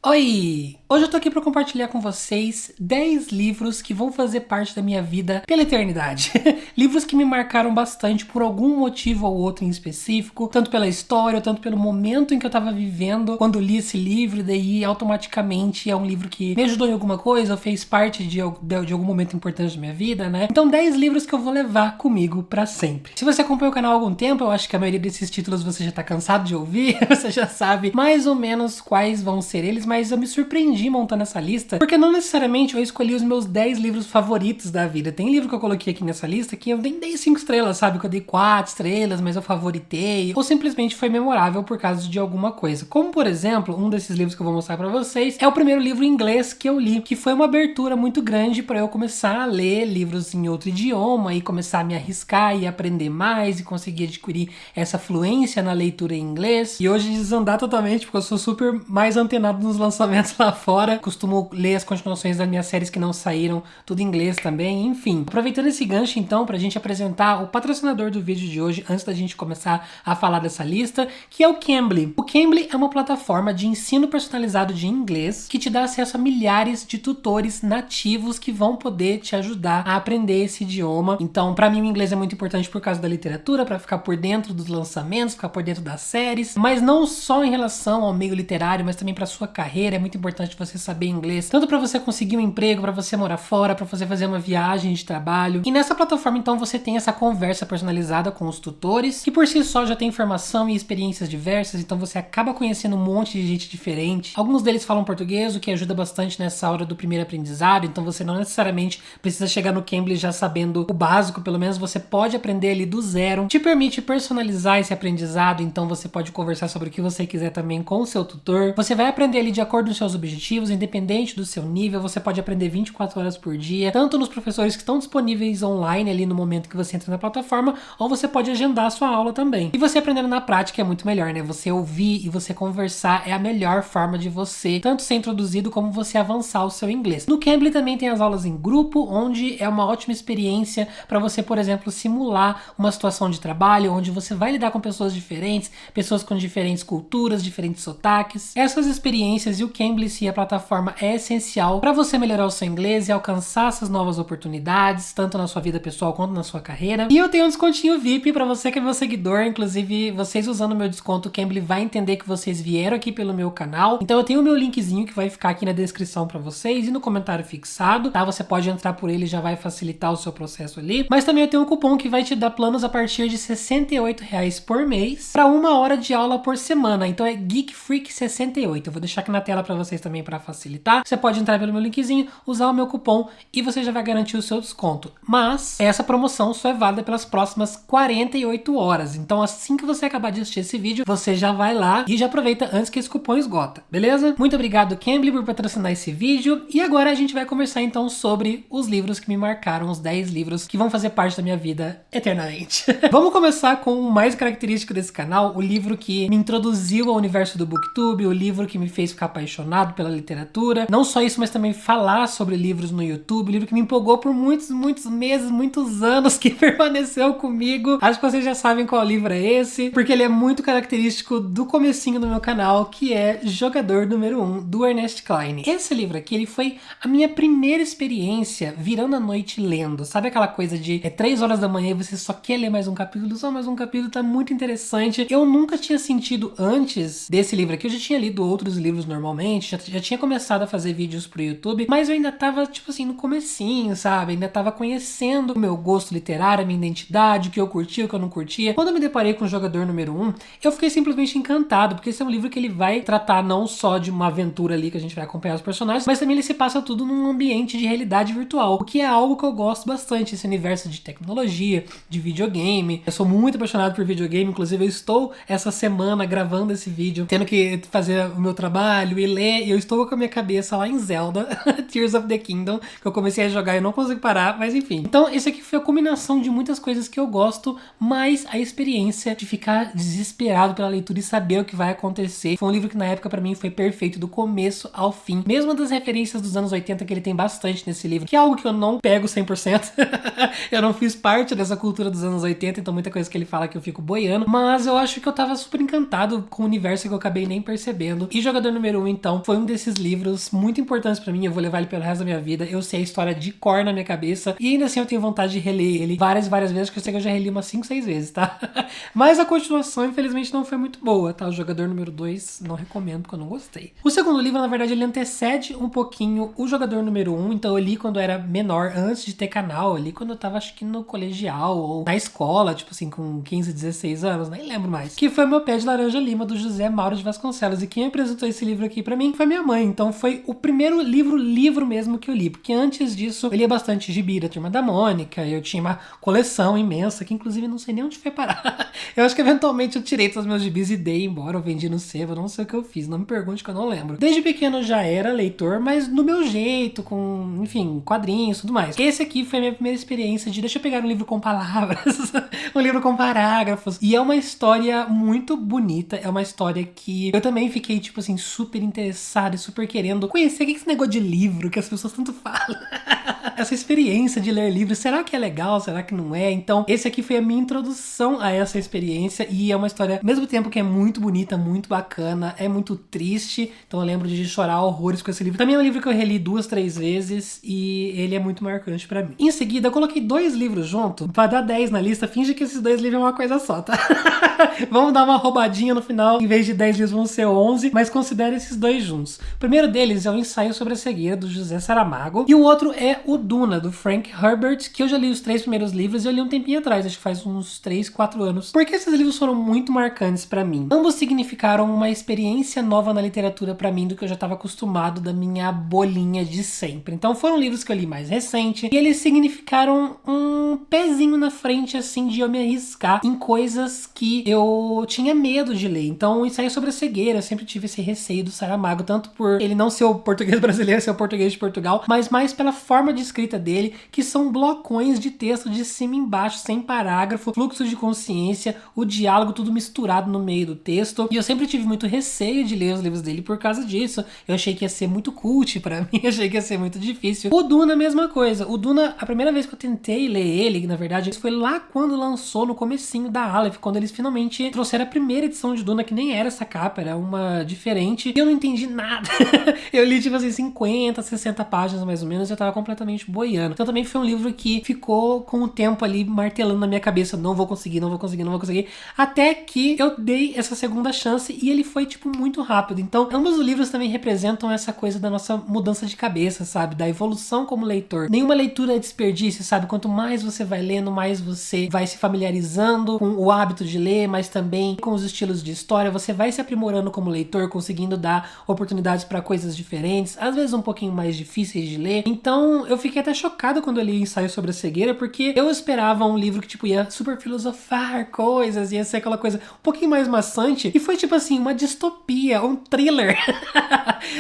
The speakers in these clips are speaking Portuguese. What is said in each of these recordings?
Oi! Hoje eu tô aqui pra compartilhar com vocês 10 livros que vão fazer parte da minha vida pela eternidade. Livros que me marcaram bastante por algum motivo ou outro em específico, tanto pela história, tanto pelo momento em que eu tava vivendo quando li esse livro, e daí automaticamente é um livro que me ajudou em alguma coisa, ou fez parte de algum momento importante da minha vida, né? Então 10 livros que eu vou levar comigo pra sempre. Se você acompanha o canal há algum tempo, eu acho que a maioria desses títulos você já tá cansado de ouvir, você já sabe mais ou menos quais vão ser eles, mas eu me surpreendi montando essa lista, porque não necessariamente eu escolhi os meus 10 livros favoritos da vida. Tem livro que eu coloquei aqui nessa lista que eu nem dei 5 estrelas, sabe? Que eu dei 4 estrelas, mas eu favoritei, ou simplesmente foi memorável por causa de alguma coisa. Como, por exemplo, um desses livros que eu vou mostrar pra vocês é o primeiro livro em inglês que eu li, que foi uma abertura muito grande pra eu começar a ler livros em outro idioma e começar a me arriscar e aprender mais e conseguir adquirir essa fluência na leitura em inglês. E hoje desandar totalmente, porque eu sou super mais antenado nos lançamentos lá fora, costumo ler as continuações das minhas séries que não saíram, tudo em inglês também, enfim. Aproveitando esse gancho então, pra gente apresentar o patrocinador do vídeo de hoje, antes da gente começar a falar dessa lista, que é o Cambly. O Cambly é uma plataforma de ensino personalizado de inglês que te dá acesso a milhares de tutores nativos que vão poder te ajudar a aprender esse idioma. Então, pra mim o inglês é muito importante por causa da literatura, pra ficar por dentro dos lançamentos, ficar por dentro das séries, mas não só em relação ao meio literário, mas também pra sua carreira. É muito importante você saber inglês, tanto para você conseguir um emprego, para você morar fora, para você fazer uma viagem de trabalho. E nessa plataforma então você tem essa conversa personalizada com os tutores, que por si só já tem informação e experiências diversas, então você acaba conhecendo um monte de gente diferente. Alguns deles falam português, o que ajuda bastante nessa hora do primeiro aprendizado, então você não necessariamente precisa chegar no Cambly já sabendo o básico, pelo menos você pode aprender ali do zero. Te permite personalizar esse aprendizado, então você pode conversar sobre o que você quiser também com o seu tutor. Você vai aprender ali de acordo com os seus objetivos, independente do seu nível. Você pode aprender 24 horas por dia, tanto nos professores que estão disponíveis online ali no momento que você entra na plataforma, ou você pode agendar a sua aula também. E você aprendendo na prática é muito melhor, né? Você ouvir e você conversar é a melhor forma de você tanto ser introduzido como você avançar o seu inglês. No Cambly também tem as aulas em grupo, onde é uma ótima experiência para você, por exemplo, simular uma situação de trabalho, onde você vai lidar com pessoas diferentes, pessoas com diferentes culturas, diferentes sotaques. Essas experiências e o Cambly, a plataforma é essencial para você melhorar o seu inglês e alcançar essas novas oportunidades, tanto na sua vida pessoal quanto na sua carreira. E eu tenho um descontinho VIP para você que é meu seguidor, inclusive vocês usando o meu desconto, o Cambly vai entender que vocês vieram aqui pelo meu canal. Então eu tenho o meu linkzinho que vai ficar aqui na descrição para vocês e no comentário fixado, tá? Você pode entrar por ele, já vai facilitar o seu processo ali. Mas também eu tenho um cupom que vai te dar planos a partir de R$ 68 por mês para 1 hora de aula por semana. Então é Geek Freak 68. Eu vou deixar aqui na tela para vocês também para facilitar. Você pode entrar pelo meu linkzinho, usar o meu cupom e você já vai garantir o seu desconto. Mas essa promoção só é válida pelas próximas 48 horas. Então assim que você acabar de assistir esse vídeo, você já vai lá e já aproveita antes que esse cupom esgota, beleza? Muito obrigado, Cambly, por patrocinar esse vídeo. E agora a gente vai conversar então sobre os livros que me marcaram, os 10 livros que vão fazer parte da minha vida eternamente. Vamos começar com o mais característico desse canal, o livro que me introduziu ao universo do BookTube, o livro que me fez ficar apaixonado pela literatura. Não só isso, mas também falar sobre livros no YouTube, livro que me empolgou por muitos meses, muitos anos, que permaneceu comigo. Acho que vocês já sabem qual livro é esse, porque ele é muito característico do comecinho do meu canal, que é Jogador Número 1, do Ernest Cline. Esse livro aqui, ele foi a minha primeira experiência virando a noite lendo. Sabe aquela coisa de 3 horas da manhã e você só quer ler mais um capítulo, só mais um capítulo, tá muito interessante. Eu nunca tinha sentido antes desse livro aqui, eu já tinha lido outros livros normalmente, já tinha começado a fazer vídeos pro YouTube, mas eu ainda tava, tipo assim, no comecinho, sabe? Ainda tava conhecendo o meu gosto literário, a minha identidade, o que eu curtia, o que eu não curtia. Quando eu me deparei com o Jogador Número 1, eu fiquei simplesmente encantado, porque esse é um livro que ele vai tratar não só de uma aventura ali que a gente vai acompanhar os personagens, mas também ele se passa tudo num ambiente de realidade virtual, o que é algo que eu gosto bastante, esse universo de tecnologia, de videogame. Eu sou muito apaixonado por videogame, inclusive eu estou essa semana gravando esse vídeo, tendo que fazer o meu trabalho e ler, e eu estou com a minha cabeça lá em Zelda, Tears of the Kingdom, que eu comecei a jogar e não consigo parar, mas enfim. Então esse aqui foi a combinação de muitas coisas que eu gosto, mas a experiência de ficar desesperado pela leitura e saber o que vai acontecer. Foi um livro que na época pra mim foi perfeito do começo ao fim, mesmo das referências dos anos 80 que ele tem bastante nesse livro, que é algo que eu não pego 100%. Eu não fiz parte dessa cultura dos anos 80, então muita coisa que ele fala que eu fico boiando, mas eu acho que eu tava super encantado com o universo que eu acabei nem percebendo. E Jogador Número 1, então, foi um desses livros muito importantes pra mim, eu vou levar ele pelo resto da minha vida. Eu sei a história de cor na minha cabeça e ainda assim eu tenho vontade de reler ele várias vezes, que eu sei que eu já reli umas 5, 6 vezes, tá? Mas a continuação, infelizmente, não foi muito boa, tá? O Jogador Número 2 não recomendo, porque eu não gostei. O segundo livro, na verdade, ele antecede um pouquinho o Jogador Número 1, então eu li quando eu era menor, antes de ter canal, eu li quando eu tava, acho que no colegial ou na escola, tipo assim, com 15, 16 anos, nem lembro mais. Que foi Meu Pé de Laranja Lima, do José Mauro de Vasconcelos, e quem apresentou esse livro aqui pra mim foi minha mãe, então foi o primeiro livro mesmo que eu li, porque antes disso eu lia bastante gibi da Turma da Mônica, eu tinha uma coleção imensa, que inclusive não sei nem onde foi parar. Eu acho que eventualmente eu tirei todos os meus gibis e dei embora, eu vendi no sebo, não sei o que eu fiz, não me pergunte que eu não lembro. Desde pequeno eu já era leitor, mas no meu jeito, com, enfim, quadrinhos e tudo mais. Esse aqui foi a minha primeira experiência de deixa eu pegar um livro com palavras, um livro com parágrafos. E é uma história muito bonita, é uma história que eu também fiquei, tipo assim, super interessada e super querendo conhecer o que é esse negócio de livro que as pessoas tanto falam. Essa experiência de ler livros, será que é legal? Será que não é? Então, esse aqui foi a minha introdução a essa experiência e é uma história, ao mesmo tempo que é muito bonita, muito bacana, é muito triste, então eu lembro de chorar horrores com esse livro. Também é um livro que eu reli 2, 3 vezes e ele é muito marcante pra mim. Em seguida, eu coloquei 2 livros junto, pra dar 10 na lista, finge que esses 2 livros é uma coisa só, tá? Vamos dar uma roubadinha no final, em vez de 10 livros vão ser 11, mas considere esses 2 juntos. O primeiro deles é o Ensaio sobre a Cegueira, do José Saramago, e o outro é o Duna, do Frank Herbert, que eu já li os 3 primeiros livros e eu li um tempinho atrás, acho que faz uns 3, 4 anos. Porque esses livros foram muito marcantes pra mim. Ambos significaram uma experiência nova na literatura pra mim do que eu já estava acostumado da minha bolinha de sempre. Então foram livros que eu li mais recente e eles significaram um pezinho na frente, assim, de eu me arriscar em coisas que eu tinha medo de ler. Então, o Ensaio sobre a Cegueira, eu sempre tive esse receio do Saramago, tanto por ele não ser o português brasileiro, ser o português de Portugal, mas mais pela forma de escrita dele, que são blocões de texto de cima e embaixo, sem parágrafo, fluxo de consciência, o diálogo tudo misturado no meio do texto. E eu sempre tive muito receio de ler os livros dele por causa disso. Eu achei que ia ser muito cult pra mim, achei que ia ser muito difícil. O Duna, a mesma coisa. O Duna, a primeira vez que eu tentei ler ele, na verdade, foi lá quando lançou, no comecinho da Aleph, quando eles finalmente trouxeram a primeira edição de Duna, que nem era essa capa, era uma diferente. E eu não entendi nada. Eu li, tipo assim, 50, 60 páginas mais ou menos, e eu tava completamente boiando. Então também foi um livro que ficou com o tempo ali martelando na minha cabeça, não vou conseguir, até que eu dei essa segunda chance e ele foi, tipo, muito rápido. Então, ambos os livros também representam essa coisa da nossa mudança de cabeça, sabe? Da evolução como leitor. Nenhuma leitura é desperdício, sabe? Quanto mais você vai lendo, mais você vai se familiarizando com o hábito de ler, mas também com os estilos de história. Você vai se aprimorando como leitor, conseguindo dar oportunidades para coisas diferentes, às vezes um pouquinho mais difíceis de ler. Então, eu fiquei até chocado quando eu li Ensaio sobre a Cegueira, porque eu esperava um livro que, tipo, ia super filosofar coisas, ia ser aquela coisa um pouquinho mais maçante, e foi, tipo assim, uma distopia, um thriller,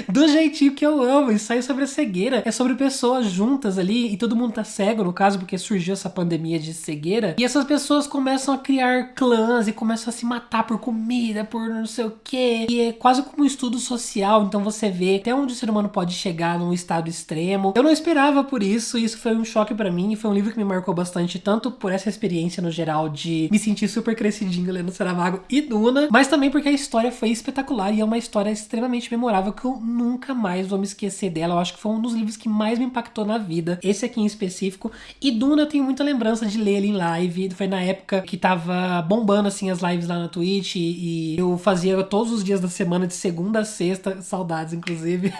do jeitinho que eu amo. Ensaio sobre a Cegueira é sobre pessoas juntas ali, e todo mundo tá cego, no caso, porque surgiu essa pandemia de cegueira, e essas pessoas começam a criar clãs, e começam a se matar por comida, por não sei o que, e é quase como um estudo social. Então você vê até onde o ser humano pode chegar num estado extremo. Eu não esperava por isso, e isso foi um choque pra mim, e foi um livro que me marcou bastante, tanto por essa experiência no geral de me sentir super crescidinho lendo Saramago e Duna, mas também porque a história foi espetacular e é uma história extremamente memorável que eu nunca mais vou me esquecer dela. Eu acho que foi um dos livros que mais me impactou na vida, esse aqui em específico. E Duna eu tenho muita lembrança de ler ele em live, foi na época que tava bombando assim as lives lá na Twitch, e eu fazia todos os dias da semana, de segunda a sexta, saudades inclusive.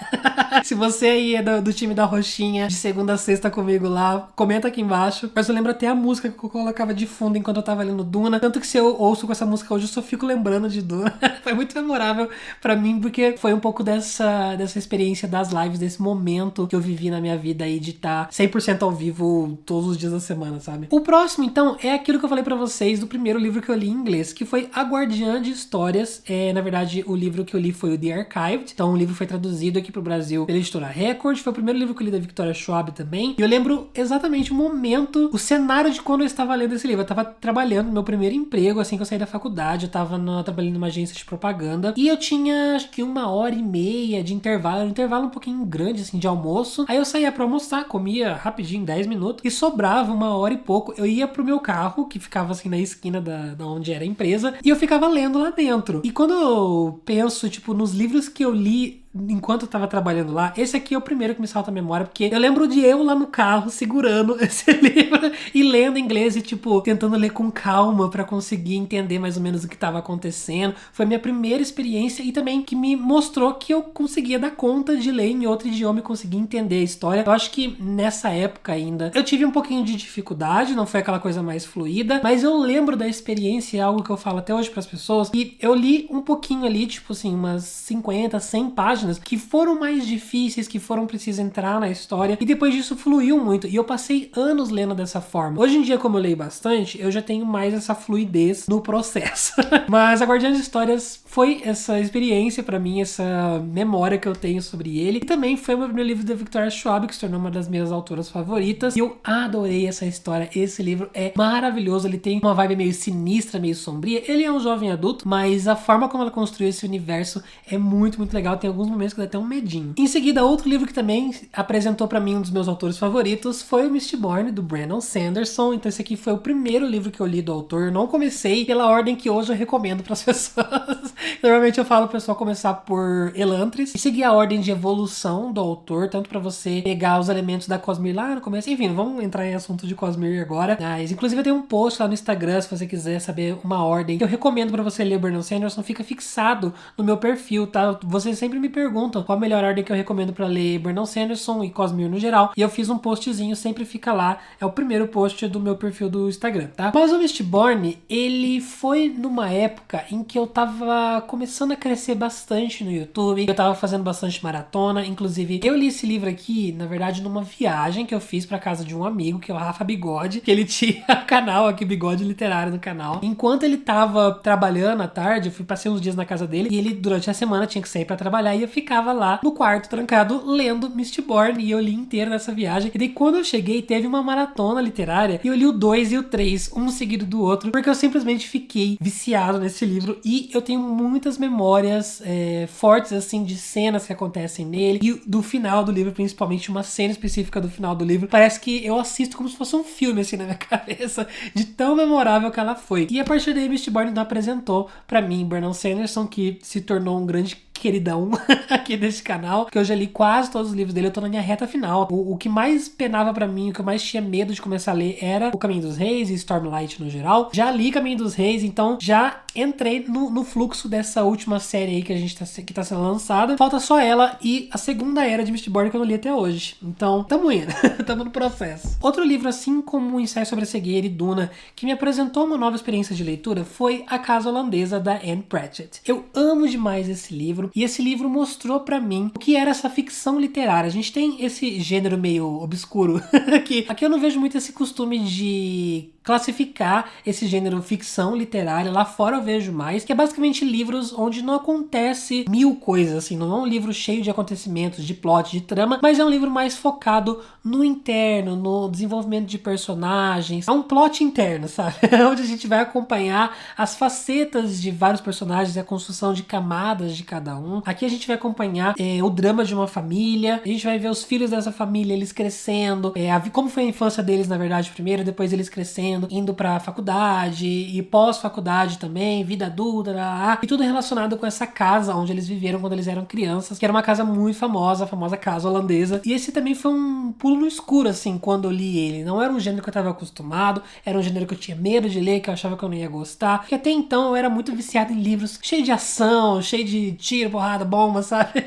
Se você aí é do time da Roxinha, de segunda a sexta comigo lá, comenta aqui embaixo. Mas eu lembro até a música que eu colocava de fundo enquanto eu tava lendo Duna, tanto que se eu ouço com essa música hoje eu só fico lembrando de Duna. Foi muito memorável pra mim, porque foi um pouco dessa experiência das lives, desse momento que eu vivi na minha vida aí de estar 100% ao vivo todos os dias da semana, sabe? O próximo, então, é aquilo que eu falei pra vocês do primeiro livro que eu li em inglês, que foi A Guardiã de Histórias. Na verdade, o livro que eu li foi o The Archived, então o livro foi traduzido aqui pro Brasil pela editora Record, foi o primeiro livro que eu li da Victoria Schwab também, e eu lembro exatamente o momento, o cenário de quando eu estava lendo esse livro. Eu tava trabalhando no meu primeiro emprego, assim que eu saí da faculdade, eu tava trabalhando numa agência de propaganda, e eu tinha, acho que 1h30 de intervalo, era um intervalo um pouquinho grande, assim, de almoço. Aí eu saía pra almoçar, comia rapidinho, 10 minutos, e sobrava 1h e pouco, eu ia pro meu carro, que ficava assim na esquina da onde era a empresa, e eu ficava lendo lá dentro. E quando eu penso, tipo, nos livros que eu li enquanto eu tava trabalhando lá, esse aqui é o primeiro que me salta a memória, porque eu lembro de eu lá no carro, segurando esse livro e lendo inglês e, tipo, tentando ler com calma pra conseguir entender mais ou menos o que tava acontecendo. Foi a minha primeira experiência e também que me mostrou que eu conseguia dar conta de ler em outro idioma e conseguir entender a história. Eu acho que nessa época ainda eu tive um pouquinho de dificuldade, não foi aquela coisa mais fluida, mas eu lembro da experiência, é algo que eu falo até hoje pras pessoas, e eu li um pouquinho ali, tipo assim, umas 50, 100 páginas que foram mais difíceis, que foram precisas entrar na história, e depois disso fluiu muito, e eu passei anos lendo dessa forma. Hoje em dia, como eu leio bastante, eu já tenho mais essa fluidez no processo. Mas a Guardiã de Histórias foi essa experiência pra mim, essa memória que eu tenho sobre ele, e também foi o meu primeiro livro da Victoria Schwab, que se tornou uma das minhas autoras favoritas, e eu adorei essa história. Esse livro é maravilhoso, ele tem uma vibe meio sinistra, meio sombria. Ele é um jovem adulto, mas a forma como ela construiu esse universo é muito, muito legal. Tem alguns momentos que dá até um medinho. Em seguida, outro livro que também apresentou pra mim um dos meus autores favoritos foi o Mistborn, do Brandon Sanderson. Então esse aqui foi o primeiro livro que eu li do autor. Eu não comecei pela ordem que hoje eu recomendo pras pessoas. Normalmente eu falo pro pessoal começar por Elantris e seguir a ordem de evolução do autor, tanto pra você pegar os elementos da Cosmere lá no começo. Enfim, vamos entrar em assunto de Cosmere agora. Mas, inclusive, eu tenho um post lá no Instagram, se você quiser saber uma ordem que eu recomendo pra você ler o Brandon Sanderson, fica fixado no meu perfil, tá? Vocês sempre me perguntam qual a melhor ordem que eu recomendo pra ler Brandon Sanderson e Cosmere no geral, e eu fiz um postzinho, sempre fica lá, é o primeiro post do meu perfil do Instagram, tá? Mas o Mistborn, ele foi numa época em que eu tava começando a crescer bastante no YouTube, eu tava fazendo bastante maratona, inclusive eu li esse livro aqui, na verdade, numa viagem que eu fiz pra casa de um amigo, que é o Rafa Bigode, que ele tinha canal aqui, Bigode Literário no canal. Enquanto ele tava trabalhando à tarde, eu passei uns dias na casa dele, e ele, durante a semana, tinha que sair pra trabalhar, e eu ficava lá no quarto, trancado, lendo Mistborn, e eu li inteiro nessa viagem. E daí, quando eu cheguei, teve uma maratona literária, e eu li o 2 e o 3, um seguido do outro, porque eu simplesmente fiquei viciado nesse livro, e eu tenho muitas memórias fortes, assim, de cenas que acontecem nele, e do final do livro, principalmente uma cena específica do final do livro, parece que eu assisto como se fosse um filme, assim, na minha cabeça, de tão memorável que ela foi. E a partir daí, Mistborn apresentou pra mim Brandon Sanderson, que se tornou um grande queridão aqui desse canal, que eu já li quase todos os livros dele, eu tô na minha reta final. O que mais penava pra mim, o que eu mais tinha medo de começar a ler era O Caminho dos Reis e Stormlight no geral. Já li Caminho dos Reis, então já entrei no fluxo dessa última série aí que a gente que tá sendo lançada. Falta só ela e a segunda era de Mistborn que eu não li até hoje. Então, tamo indo. Tamo no processo. Outro livro, assim como o Ensaio sobre a Cegueira e Duna, que me apresentou uma nova experiência de leitura foi A Casa Holandesa, da Anne Pratchett. Eu amo demais esse livro, e esse livro mostrou pra mim o que era essa ficção literária. A gente tem esse gênero meio obscuro, que aqui eu não vejo muito esse costume de classificar esse gênero ficção literária. Lá fora eu vejo mais, que é basicamente livros onde não acontece mil coisas, assim, não é um livro cheio de acontecimentos, de plot, de trama, mas é um livro mais focado no interno, no desenvolvimento de personagens. É um plot interno, sabe? Onde a gente vai acompanhar as facetas de vários personagens e a construção de camadas de cada um. Aqui a gente vai acompanhar o drama de uma família, a gente vai ver os filhos dessa família, eles crescendo, como foi a infância deles, na verdade, primeiro, depois eles crescendo, indo pra faculdade e pós-faculdade também, vida adulta, e tudo relacionado com essa casa onde eles viveram quando eles eram crianças, que era uma casa muito famosa, a famosa casa holandesa. E esse também foi um pulo no escuro, assim, quando eu li ele. Não era um gênero que eu tava acostumado, era um gênero que eu tinha medo de ler, que eu achava que eu não ia gostar, porque até então eu era muito viciado em livros cheio de ação, cheio de tiro, porrada, bomba, sabe?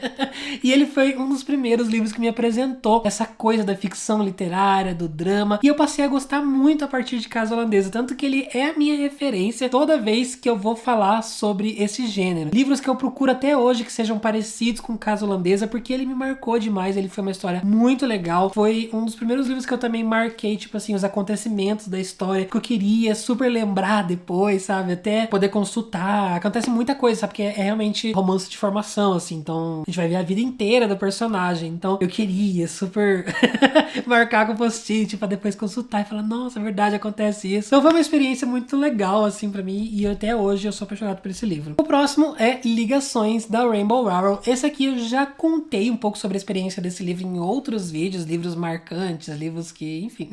E ele foi um dos primeiros livros que me apresentou essa coisa da ficção literária, do drama, e eu passei a gostar muito a partir de Casa Holandesa, tanto que ele é a minha referência toda vez que eu vou falar sobre esse gênero. Livros que eu procuro até hoje que sejam parecidos com Casa Holandesa, porque ele me marcou demais, ele foi uma história muito legal, foi um dos primeiros livros que eu também marquei, tipo assim, os acontecimentos da história, que eu queria super lembrar depois, sabe, até poder consultar. Acontece muita coisa, sabe, porque é realmente romance de formação, assim, então a gente vai ver a vida inteira do personagem, então eu queria super marcar com post-it pra depois consultar e falar, nossa, é verdade, acontece acontece isso. Então foi uma experiência muito legal, assim, pra mim, e até hoje eu sou apaixonado por esse livro. O próximo é Ligações, da Rainbow Rowell. Esse aqui eu já contei um pouco sobre a experiência desse livro em outros vídeos, livros marcantes, livros que, enfim...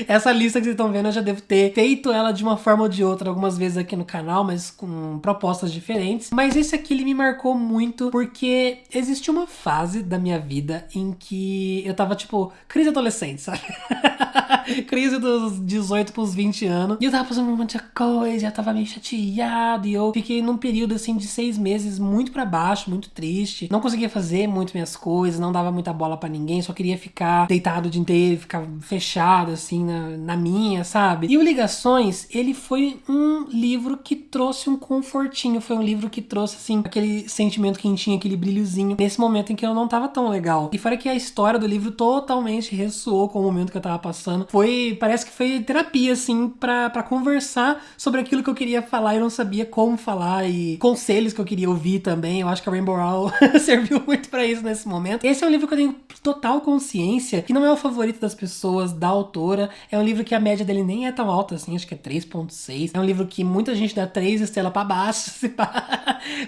Essa lista que vocês estão vendo eu já devo ter feito ela de uma forma ou de outra algumas vezes aqui no canal, mas com propostas diferentes. Mas esse aqui ele me marcou muito porque existiu uma fase da minha vida em que eu tava tipo, crise adolescente, sabe? Crise dos 18 pros 20 anos. E eu tava fazendo um monte de coisa, eu tava meio chateado. E eu fiquei num período assim de 6 meses muito pra baixo, muito triste. Não conseguia fazer muito minhas coisas, não dava muita bola pra ninguém. Só queria ficar deitado o dia inteiro, ficar fechado assim na minha, sabe? E o Ligações, ele foi um livro que trouxe um confortinho. Foi um livro que trouxe assim aquele sentimento quentinho, aquele brilhozinho nesse momento em que eu não tava tão legal. E fora que a história do livro totalmente ressoou com o momento que eu tava passando. Parece que foi terapia, assim, pra conversar sobre aquilo que eu queria falar e não sabia como falar, e conselhos que eu queria ouvir também. Eu acho que a Rainbow Rowell serviu muito pra isso nesse momento. Esse é um livro que eu tenho total consciência que não é o favorito das pessoas, da autora. É um livro que a média dele nem é tão alta assim, acho que é 3.6. É um livro que muita gente dá 3 estrelas pra baixo,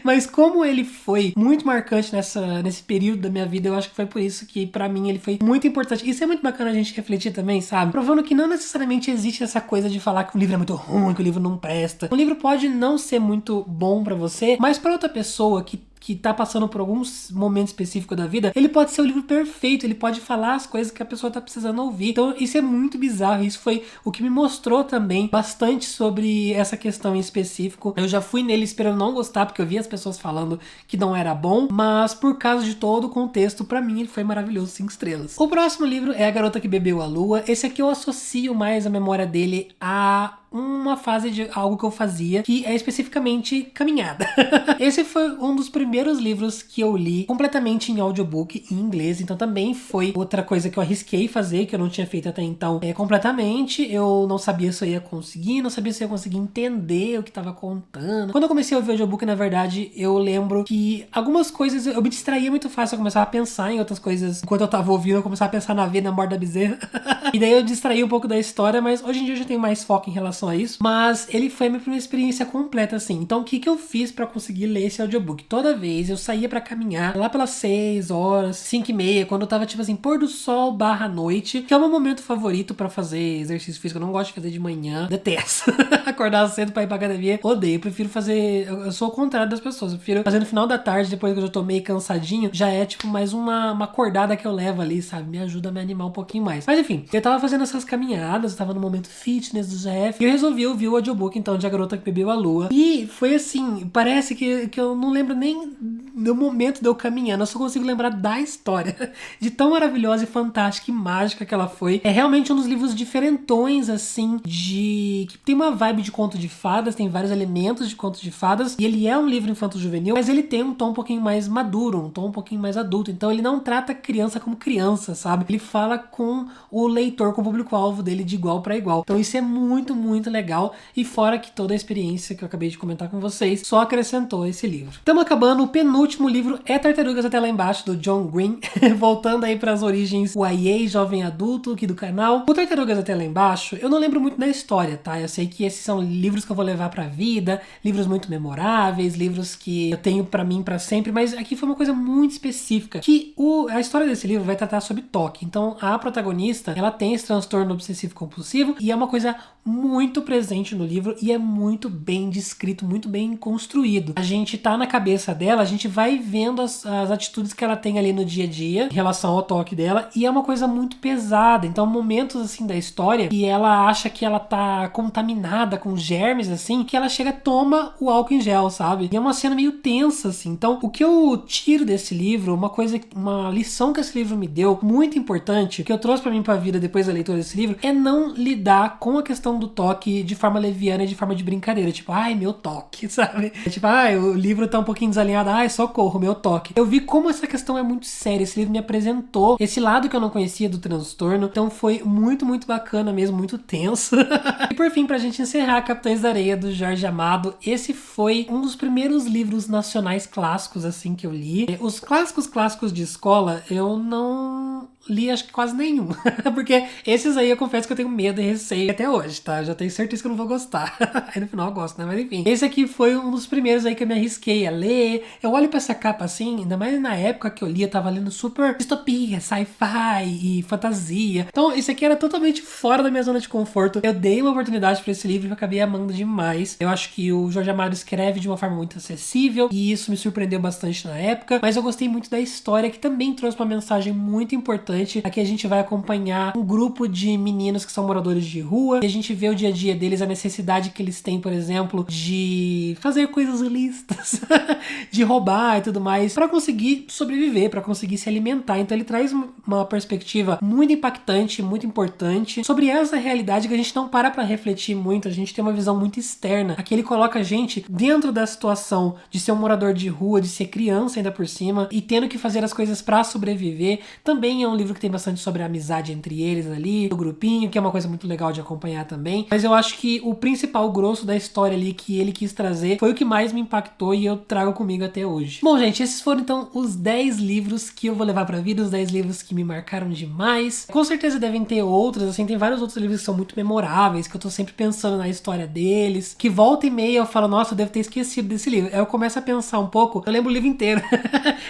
mas como ele foi muito marcante nesse período da minha vida, eu acho que foi por isso que pra mim ele foi muito importante. Isso é muito bacana a gente refletir também, sabe? Provando que não necessariamente existe essa coisa de falar que o livro é muito ruim, que o livro não presta. O livro pode não ser muito bom pra você, mas pra outra pessoa que tá passando por algum momento específico da vida, ele pode ser o livro perfeito, ele pode falar as coisas que a pessoa tá precisando ouvir. Então isso é muito bizarro, isso foi o que me mostrou também bastante sobre essa questão em específico. Eu já fui nele esperando não gostar, porque eu vi as pessoas falando que não era bom, mas por causa de todo o contexto, pra mim ele foi maravilhoso, 5 estrelas. O próximo livro é A Garota que Bebeu a Lua. Esse aqui eu associo mais a memória dele a uma fase de algo que eu fazia, que é especificamente caminhada. Esse foi um dos primeiros livros que eu li completamente em audiobook em inglês, então também foi outra coisa que eu arrisquei fazer, que eu não tinha feito até então completamente. Eu não sabia se eu ia conseguir, não sabia se eu ia conseguir entender o que estava contando. Quando eu comecei a ouvir audiobook, na verdade, eu lembro que algumas coisas eu me distraía muito fácil, eu começava a pensar em outras coisas enquanto eu tava ouvindo, eu começava a pensar na vida, na morte da bezerra. E daí eu distraí um pouco da história, mas hoje em dia eu já tenho mais foco em relação a isso. Mas ele foi a minha primeira experiência completa, assim. Então o que eu fiz pra conseguir ler esse audiobook? Toda vez eu saía pra caminhar lá pelas 6 horas, 5:30, quando eu tava tipo assim, pôr do sol / noite, que é o meu momento favorito pra fazer exercício físico. Eu não gosto de fazer de manhã, detesto. Acordar cedo pra ir pra academia, odeio. Eu prefiro fazer, eu sou o contrário das pessoas, eu prefiro fazer no final da tarde, depois que eu já tô meio cansadinho, já é tipo mais uma acordada que eu levo ali, sabe? Me ajuda a me animar um pouquinho mais. Mas enfim, eu tava fazendo essas caminhadas, eu tava no momento fitness do GF, e eu resolvi ouvir o audiobook, então, de A Garota que Bebeu a Lua. E foi assim, parece que eu não lembro nem do momento de eu caminhando, eu só consigo lembrar da história, de tão maravilhosa e fantástica e mágica que ela foi. É realmente um dos livros diferentões, assim, que tem uma vibe de conto de fadas, tem vários elementos de conto de fadas, e ele é um livro infanto-juvenil, mas ele tem um tom um pouquinho mais maduro, um tom um pouquinho mais adulto, então ele não trata criança como criança, sabe? Ele fala com o leitor, com o público-alvo dele de igual para igual. Então isso é muito, muito legal, e fora que toda a experiência que eu acabei de comentar com vocês só acrescentou esse livro. Estamos acabando, o penúltimo livro é Tartarugas Até Lá Embaixo, do John Green, voltando aí para as origens YA, jovem adulto aqui do canal. O Tartarugas Até Lá Embaixo, eu não lembro muito da história, tá? Eu sei que esses são livros que eu vou levar pra vida, livros muito memoráveis, livros que eu tenho pra mim pra sempre, mas aqui foi uma coisa muito específica, que a história desse livro vai tratar sobre toque. Então a protagonista, ela tem esse transtorno obsessivo compulsivo, e é uma coisa muito presente no livro, e é muito bem descrito, muito bem construído. A gente tá na cabeça dela, a gente vai vendo as atitudes que ela tem ali no dia a dia, em relação ao toque dela, e é uma coisa muito pesada. Então momentos assim da história, e ela acha que ela tá contaminada com germes, assim, que ela chega, toma o álcool em gel, sabe? E é uma cena meio tensa, assim. Então o que eu tiro desse livro, uma lição que esse livro me deu, muito importante, que eu trouxe pra mim pra vida depois da leitura desse livro, é não lidar com a questão do toque de forma leviana e de forma de brincadeira, tipo, ai, meu toque, sabe? É tipo, ai, o livro tá um pouquinho desalinhado, ai, socorro, meu toque. Eu vi como essa questão é muito séria, esse livro me apresentou esse lado que eu não conhecia do transtorno, então foi muito, muito bacana mesmo, muito tenso. E por fim, pra gente encerrar, Capitães da Areia, do Jorge Amado, esse foi um dos primeiros livros nacionais clássicos, assim, que eu li. Os clássicos de escola, eu não li acho que quase nenhum. Porque esses aí eu confesso que eu tenho medo e receio até hoje, tá? Já tenho certeza que eu não vou gostar. Aí no final eu gosto, né? Mas enfim. Esse aqui foi um dos primeiros aí que eu me arrisquei a ler. Eu olho pra essa capa assim, ainda mais na época que eu li, eu tava lendo super distopia, sci-fi e fantasia. Então esse aqui era totalmente fora da minha zona de conforto. Eu dei uma oportunidade pra esse livro e eu acabei amando demais. Eu acho que o Jorge Amado escreve de uma forma muito acessível e isso me surpreendeu bastante na época. Mas eu gostei muito da história, que também trouxe uma mensagem muito importante. Aqui a gente vai acompanhar um grupo de meninos que são moradores de rua e a gente vê o dia a dia deles, a necessidade que eles têm, por exemplo, de fazer coisas ilícitas, de roubar e tudo mais, para conseguir sobreviver, para conseguir se alimentar. Então ele traz uma perspectiva muito impactante, muito importante sobre essa realidade que a gente não para refletir muito, a gente tem uma visão muito externa. Aqui ele coloca a gente dentro da situação de ser um morador de rua, de ser criança ainda por cima e tendo que fazer as coisas para sobreviver. Também é um livro que tem bastante sobre a amizade entre eles ali, o grupinho, que é uma coisa muito legal de acompanhar também. Mas eu acho que o principal grosso da história ali que ele quis trazer foi o que mais me impactou e eu trago comigo até hoje. Bom, gente, esses foram então os 10 livros que eu vou levar pra vida, os 10 livros que me marcaram demais. Com certeza devem ter outros, assim, tem vários outros livros que são muito memoráveis, que eu tô sempre pensando na história deles, que volta e meia eu falo, nossa, eu devo ter esquecido desse livro. Aí eu começo a pensar um pouco, eu lembro o livro inteiro.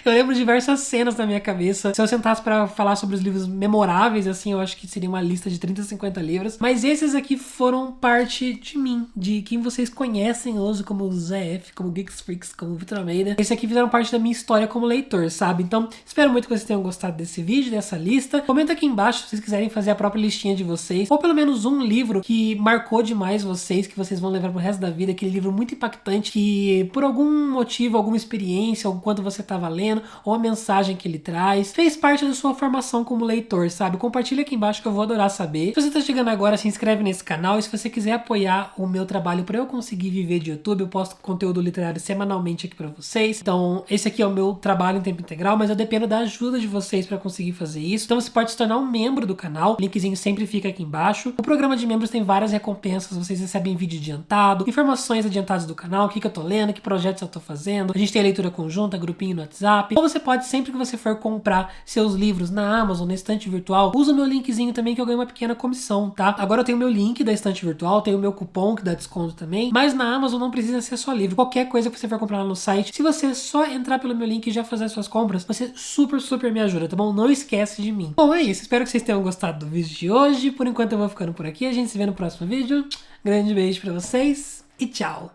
Eu lembro diversas cenas na minha cabeça. Se eu sentasse pra falar sobre os livros memoráveis, assim, eu acho que seria uma lista de 30, 50 livros. Mas esses aqui foram parte de mim, de quem vocês conhecem hoje como ZF, como Geeks Freaks, como Vitor Almeida. Esses aqui fizeram parte da minha história como leitor, sabe? Então, espero muito que vocês tenham gostado desse vídeo, dessa lista. Comenta aqui embaixo se vocês quiserem fazer a própria listinha de vocês, ou pelo menos um livro que marcou demais vocês, que vocês vão levar pro resto da vida, aquele livro muito impactante que, por algum motivo, alguma experiência, ou quando você estava lendo, ou a mensagem que ele traz, fez parte da sua formação como leitor, sabe? Compartilha aqui embaixo que eu vou adorar saber. Se você tá chegando agora, se inscreve nesse canal, e se você quiser apoiar o meu trabalho para eu conseguir viver de YouTube, eu posto conteúdo literário semanalmente aqui para vocês. Então, esse aqui é o meu trabalho em tempo integral, mas eu dependo da ajuda de vocês para conseguir fazer isso. Então, você pode se tornar um membro do canal, o linkzinho sempre fica aqui embaixo. O programa de membros tem várias recompensas, vocês recebem vídeo adiantado, informações adiantadas do canal, o que eu tô lendo, que projetos eu tô fazendo. A gente tem leitura conjunta, grupinho no WhatsApp. Ou você pode, sempre que você for comprar seus livros na Amazon, na estante virtual, usa o meu linkzinho também que eu ganho uma pequena comissão, tá? Agora eu tenho o meu link da estante virtual, tenho o meu cupom que dá desconto também, mas na Amazon não precisa ser só livro. Qualquer coisa que você for comprar lá no site, se você só entrar pelo meu link e já fazer as suas compras, você super me ajuda, tá bom? Não esquece de mim. Bom, é isso. Espero que vocês tenham gostado do vídeo de hoje. Por enquanto eu vou ficando por aqui. A gente se vê no próximo vídeo. Grande beijo pra vocês e tchau!